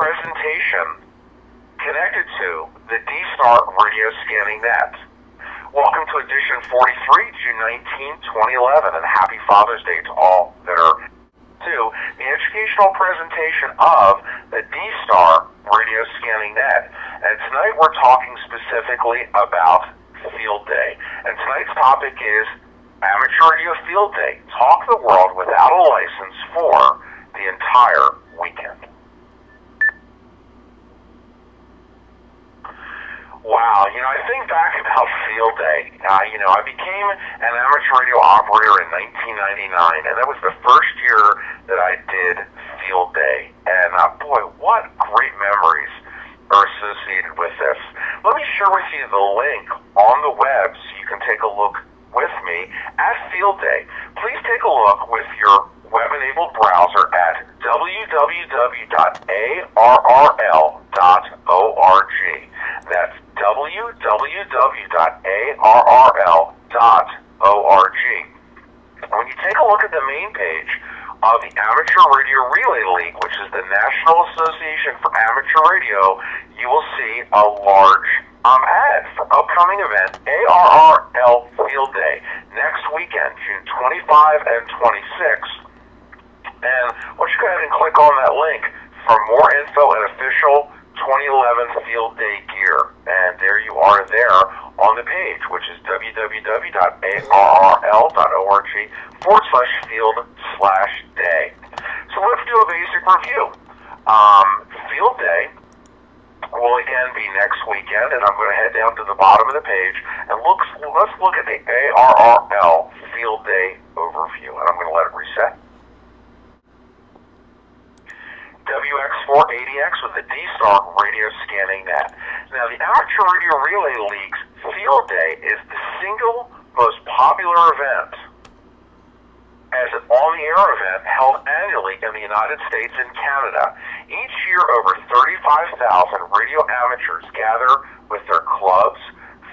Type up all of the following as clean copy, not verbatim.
presentation connected to the D-Star Radio Scanning Net. Welcome to edition 43, June 19, 2011, and happy Father's Day to all that are to the educational presentation of the D-Star Radio Scanning Net. And tonight we're talking specifically about Field Day. And tonight's topic is Amateur Radio Field Day. Talk the world without a license for the entire weekend. Wow, I think back about Field Day. I became an amateur radio operator in 1999, and that was the first year that I did Field Day. And boy, what great memories are associated with this. Let me share with you the link on the web so you can take a look with me at Field Day. Please take a look with your web-enabled browser at www.arrl.org. That's www.arrl.org. When you take a look at the main page of the Amateur Radio Relay League, which is the National Association for Amateur Radio, you will see a large ad for upcoming event ARRL Field Day next weekend, June 25 and 26. And why don't you go ahead and click on that link for more info and official 2011 Field Day gear. And there you are there on the page, which is www.arrl.org/field/day. So let's do a basic review. Field Day will again be next weekend, and I'm going to head down to the bottom of the page and let's look at the ARRL Field Day overview, and I'm going to let it reset. WX480X with the D-Star Radio Scanning Net. Now, the Amateur Radio Relay League's Field Day is the single most popular event as an on-the-air event held annually in the United States and Canada. Each year, over 35,000 radio amateurs gather with their clubs,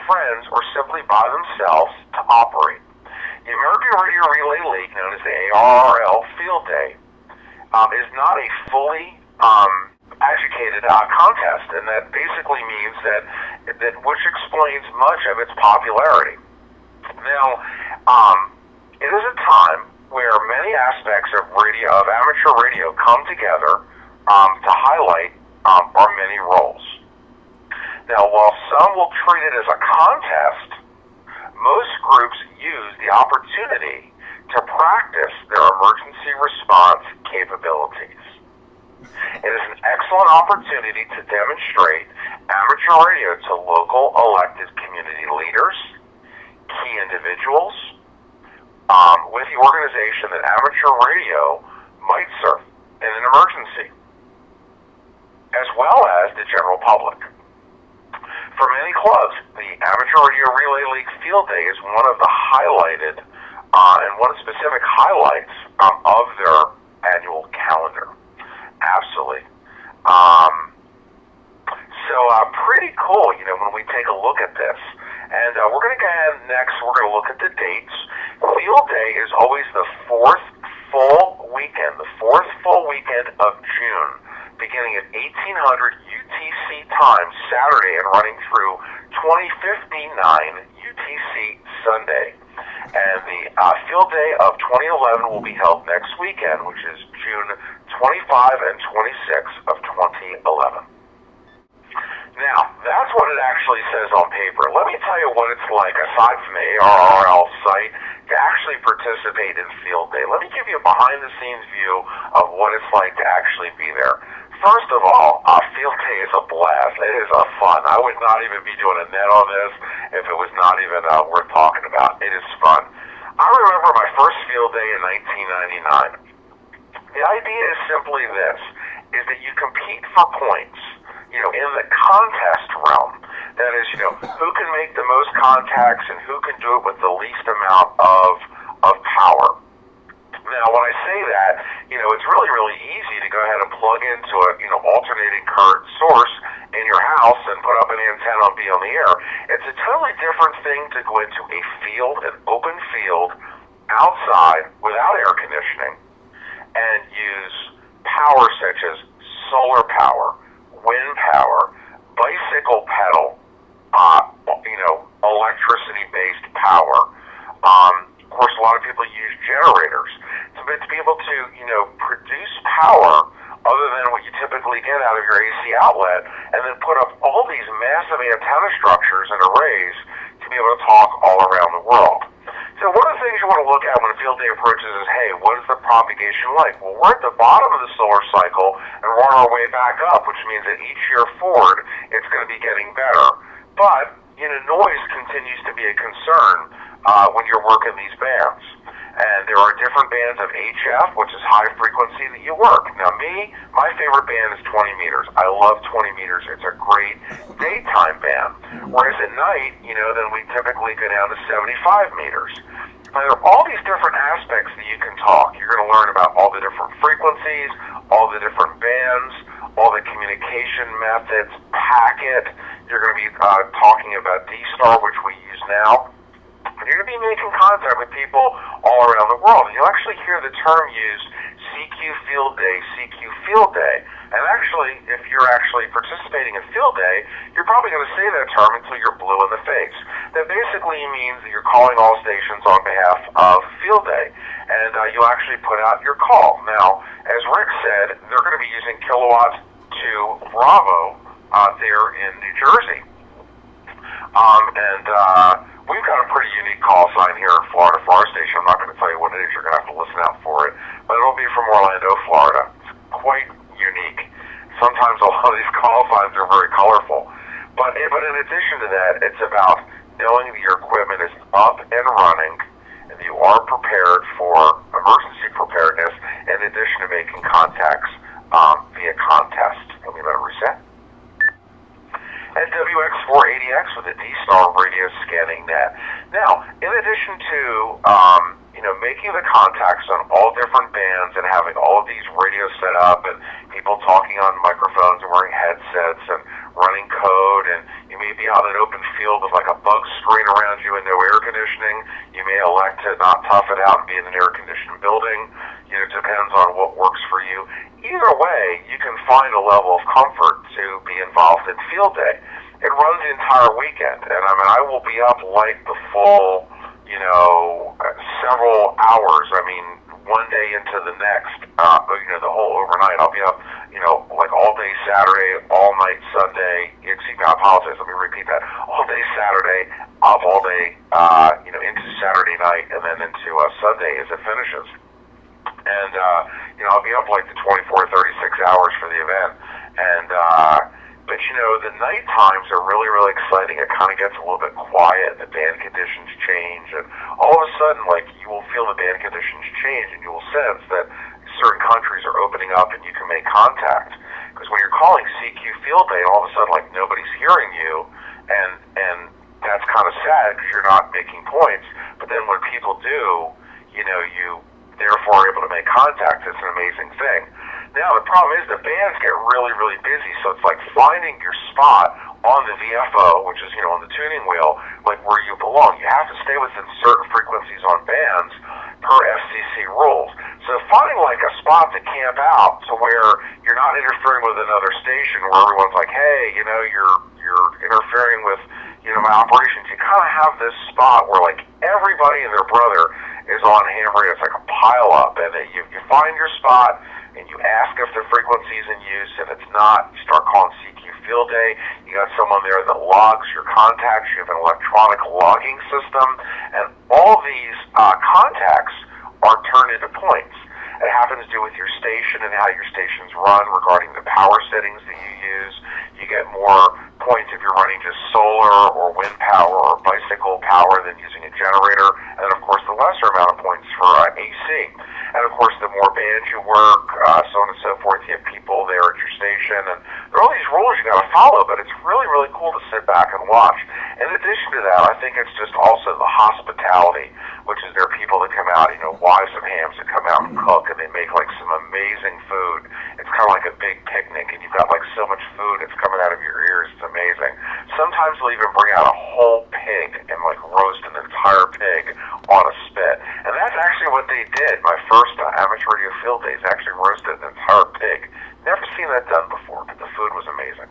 friends, or simply by themselves to operate. The American Radio Relay League, known as the ARRL Field Day, is not a fully educated contest, and that basically means that which explains much of its popularity. Now, it is a time where many aspects of amateur radio come together to highlight our many roles. Now, while some will treat it as a contest, most groups use the opportunity to practice their emergency response capabilities. It is an excellent opportunity to demonstrate amateur radio to local elected community leaders, key individuals, with the organization that amateur radio might serve in an emergency, as well as the general public. For many clubs, the Amateur Radio Relay League Field Day is one of the highlighted and one of the specific highlights of their annual calendar. Absolutely. So pretty cool, when we take a look at this. And we're going to go ahead next, we're going to look at the dates. Field Day is always the fourth full weekend of June, beginning at 1800 UTC time, Saturday, and running through 2059 UTC Sunday. And the Field Day of 2011 will be held next weekend, which is June 25 and 26 of 2011. Now, that's what it actually says on paper. Let me tell you what it's like, aside from the ARRL site, to actually participate in Field Day. Let me give you a behind-the-scenes view of what it's like to actually be there. First of all, Field Day is a blast. It is fun. I would not even be doing a net on this if it was not even worth talking about. It is fun. I remember my first Field Day in 1999. The idea is simply this, is that you compete for points, in the contest realm. That is, who can make the most contacts and who can do it with the least amount of power. Now, when I say that, it's really, really easy to go ahead and plug into a, alternating current source in your house and put up an antenna and be on the air. It's a totally different thing to go into a field, an open field, outside, without air conditioning, and use power such as solar power, wind power, bicycle pedal, electricity-based power. Of course, a lot of people use generators to be able to, produce power other than what you typically get out of your AC outlet, and then put up all these massive antenna structures and arrays to be able to talk all around the world. So one of the things you want to look at when a field day approaches is, hey, what is the propagation like? Well, we're at the bottom of the solar cycle, and we're on our way back up, which means that each year forward, it's going to be getting better. But, noise continues to be a concern when you're working these bands. And there are different bands of HF, which is high frequency, that you work. Now, my favorite band is 20 meters. I love 20 meters. It's a great daytime band. Whereas at night, then we typically go down to 75 meters. Now, there are all these different aspects that you can talk. You're going to learn about all the different frequencies, all the different bands, all the communication methods, packet. You're going to be talking about D-Star, which we use now. And you're going to be making contact with people all around the world. And you'll actually hear the term used, CQ Field Day, CQ Field Day. And actually, if you're actually participating in Field Day, you're probably going to say that term until you're blue in the face. That basically means that you're calling all stations on behalf of Field Day. And you'll actually put out your call. Now, as Rick said, they're going to be using kilowatts to Bravo there in New Jersey. We've got a pretty unique call sign here in Florida for our station. I'm not going to tell you what it is. You're going to have to listen out for it. But it'll be from Orlando, Florida. It's quite unique. Sometimes a lot of these call signs are very colorful. But in addition to that, it's about knowing that your equipment is up and running and you are prepared for emergency preparedness in addition to making contacts via contest. Let me let it reset. And WX480X with a D-Star radio scanning net. Now, in addition to making the contacts on all different bands and having all of these radios set up and people talking on microphones and wearing headsets and running code, and you may be out in an open field with like a bug screen around you and no air conditioning. You may elect to not tough it out and be in an air-conditioned building. It depends on what works for you. Either way, you can find a level of comfort to be involved in Field Day. It runs the entire weekend, and I will be up like the full, several hours. One day into the next, the whole overnight. I'll be up, like all day Saturday, all night Sunday. Excuse me, I apologize. Let me repeat that. All day Saturday, up all day, into Saturday night, and then into Sunday as it finishes. And, I'll be up like the 24, 36 hours for the event. And, but the night times are really, really exciting. It kind of gets a little bit quiet. The band conditions change. And all of a sudden, you will feel the band conditions change, and you will sense that certain countries are opening up and you can make contact. Because when you're calling CQ Field Day, all of a sudden, nobody's hearing you. And that's kind of sad because you're not making points. But then when people do, you therefore are able to make contact. It's an amazing thing. Now, the problem is the bands get really, really busy, so it's like finding your spot on the VFO, which is, on the tuning wheel, where you belong. You have to stay within certain frequencies on bands per FCC rules. So finding, a spot to camp out to where you're not interfering with another station where everyone's like, hey, you're interfering with, my operations. You kind of have this spot where, everybody and their brother is on ham radio. It's like a pile-up, and you find your spot, and you ask if the frequency's in use, and it's not, you start calling CQ Field Day. You got someone there that logs your contacts. You have an electronic logging system, and all these contacts are turned into points. It happens to do with your station and how your stations run regarding the power settings that you use. You get more points if you're running just solar or wind power or bicycle power than using a generator, and then of course the lesser amount of points for AC. And of course the more bands you work, so on and so forth, you have people there at your station, and there are all these rules you got to follow, but it's really, really cool to sit back and watch. In addition to that, I think it's just also the hospitality, which is there are people that come out, wives of hams that come out and cook, and they make some amazing food. It's kind of like a big picnic, and you've got so much food that's coming out of your ears. It's amazing. Sometimes they'll even bring out a whole pig and roast an entire pig on a spit. And that's actually what they did. My first amateur radio field days actually roasted an entire pig. Never seen that done before, but the food food was amazing.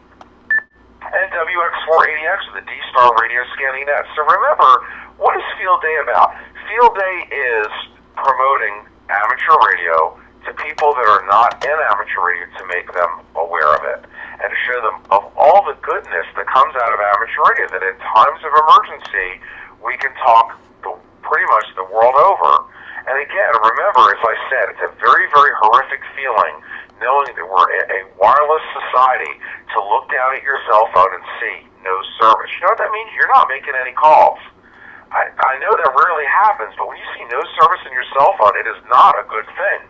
And WX480X with the D-Star Radio Scanning Net. So remember, what is Field Day about? Field Day is promoting amateur radio to people that are not in amateur radio, to make them aware of it and to show them of all the goodness that comes out of amateur radio, that in times of emergency we can talk pretty much the world over. And again, remember, as I said, it's a very, very horrific feeling knowing that we're in a wireless society to look down at your cell phone and see no service. You know what that means? You're not making any calls. I know that rarely happens, but when you see no service in your cell phone, it is not a good thing.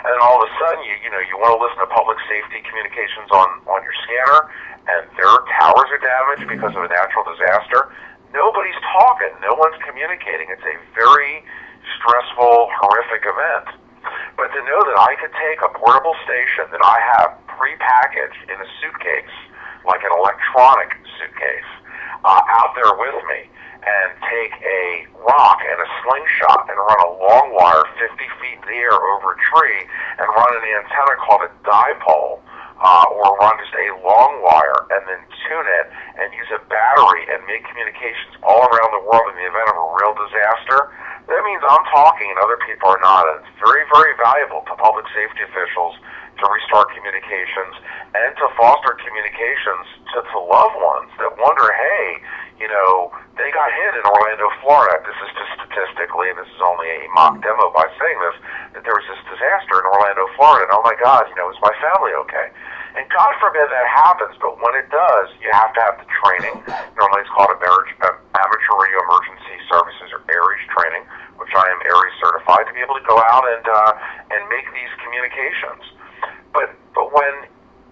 And then all of a sudden, you want to listen to public safety communications on your scanner, and their towers are damaged because of a natural disaster. Nobody's talking. No one's communicating. It's a very stressful, horrific event. But to know that I could take a portable station that I have pre-packaged in a suitcase, like an electronic suitcase, out there with me, and take a rock and a slingshot and run a long wire 50 feet in the air over a tree and run an antenna called a dipole, or run just a long wire and then tune it and use a battery and make communications all around the world in the event of a real disaster, that means I'm talking and other people are not. And it's very, very valuable to public safety officials to restart communications and to foster communications to loved ones that wonder, hey, they got hit in Orlando, Florida. This is just statistically, and this is only a mock demo by saying this, that there was this disaster in Orlando, Florida, and oh my God, is my family okay? And God forbid that happens, but when it does, you have to have the training. Normally it's called Amateur Radio Emergency Services, or ARES training, which I am ARES certified to be able to go out and make these communications. But when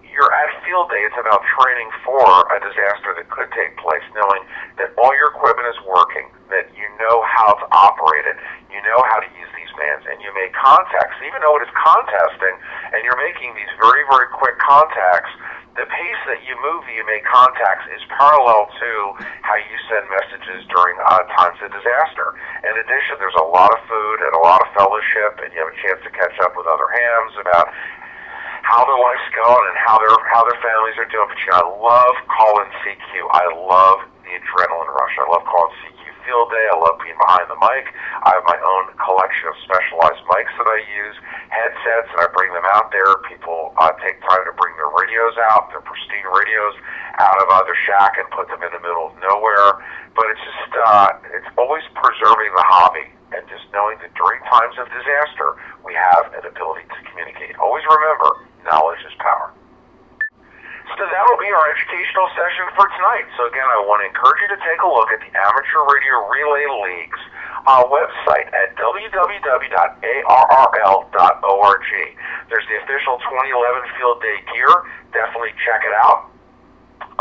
you're at Field Day, it's about training for a disaster that could take place, knowing that all your equipment is working, that you know how to operate it, you know how to use these bands, and you make contacts. Even though it is contesting, and you're making these very, very quick contacts, the pace that you move, you make contacts, is parallel to how you send messages during times of disaster. In addition, there's a lot of food and a lot of fellowship, and you have a chance to catch up with other hams about how their life's going and how their families are doing. But I love calling CQ. I love the adrenaline rush. I love calling CQ Field Day. I love being behind the mic. I have my own collection of specialized mics that I use, headsets, and I bring them out there. People take time to bring their radios out, their pristine radios, out of their shack and put them in the middle of nowhere. But it's just, it's always preserving the hobby and just knowing that during times of disaster, we have an ability to communicate. Always remember, knowledge is power. So that will be our educational session for tonight. So again, I want to encourage you to take a look at the Amateur Radio Relay League's website at www.arrl.org. There's the official 2011 Field Day gear. Definitely check it out.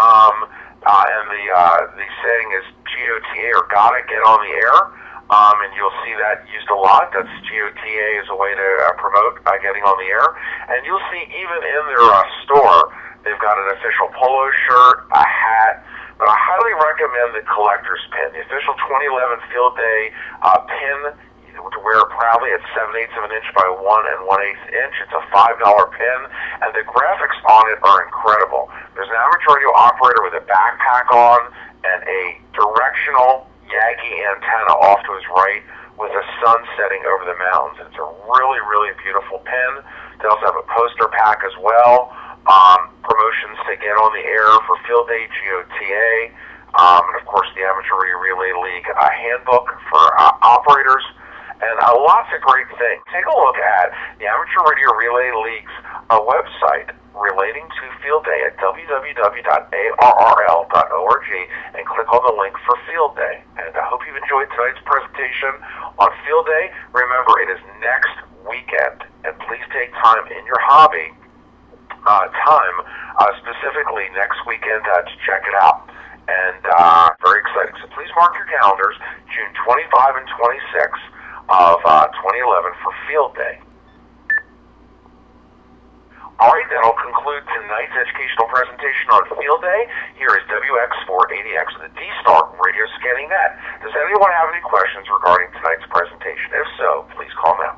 And the setting is GOTA, or Gotta Get on the Air. And you'll see that used a lot. That's GOTA as a way to promote getting on the air. And you'll see even in their store, they've got an official polo shirt, a hat, but I highly recommend the collector's pin. The official 2011 Field Day pin, to wear it proudly. It's 7/8 of an inch by 1 1/8 inch. It's a $5 pin, and the graphics on it are incredible. There's an amateur radio operator with a backpack on and a directional Yagi antenna off to his right with the sun setting over the mountains. It's a really, really beautiful pin. They also have a poster pack as well. Promotions to get on the air for Field Day, GOTA, and of course the Amateur Radio Relay League handbook for operators, and lots of great things. Take a look at the Amateur Radio Relay League's website relating to Field Day at www.arrl.org and click on the link for Field Day. And I hope you've enjoyed tonight's presentation on Field Day. Remember, it is next weekend, and please take time in your hobby, specifically next weekend, to check it out. And very exciting. So please mark your calendars, June 25 and 26 of 2011 for Field Day. All right, that'll conclude tonight's educational presentation on Field Day. Here is WX480X with the D-Star Radio Scanning Net. Does anyone have any questions regarding tonight's presentation? If so, please call now.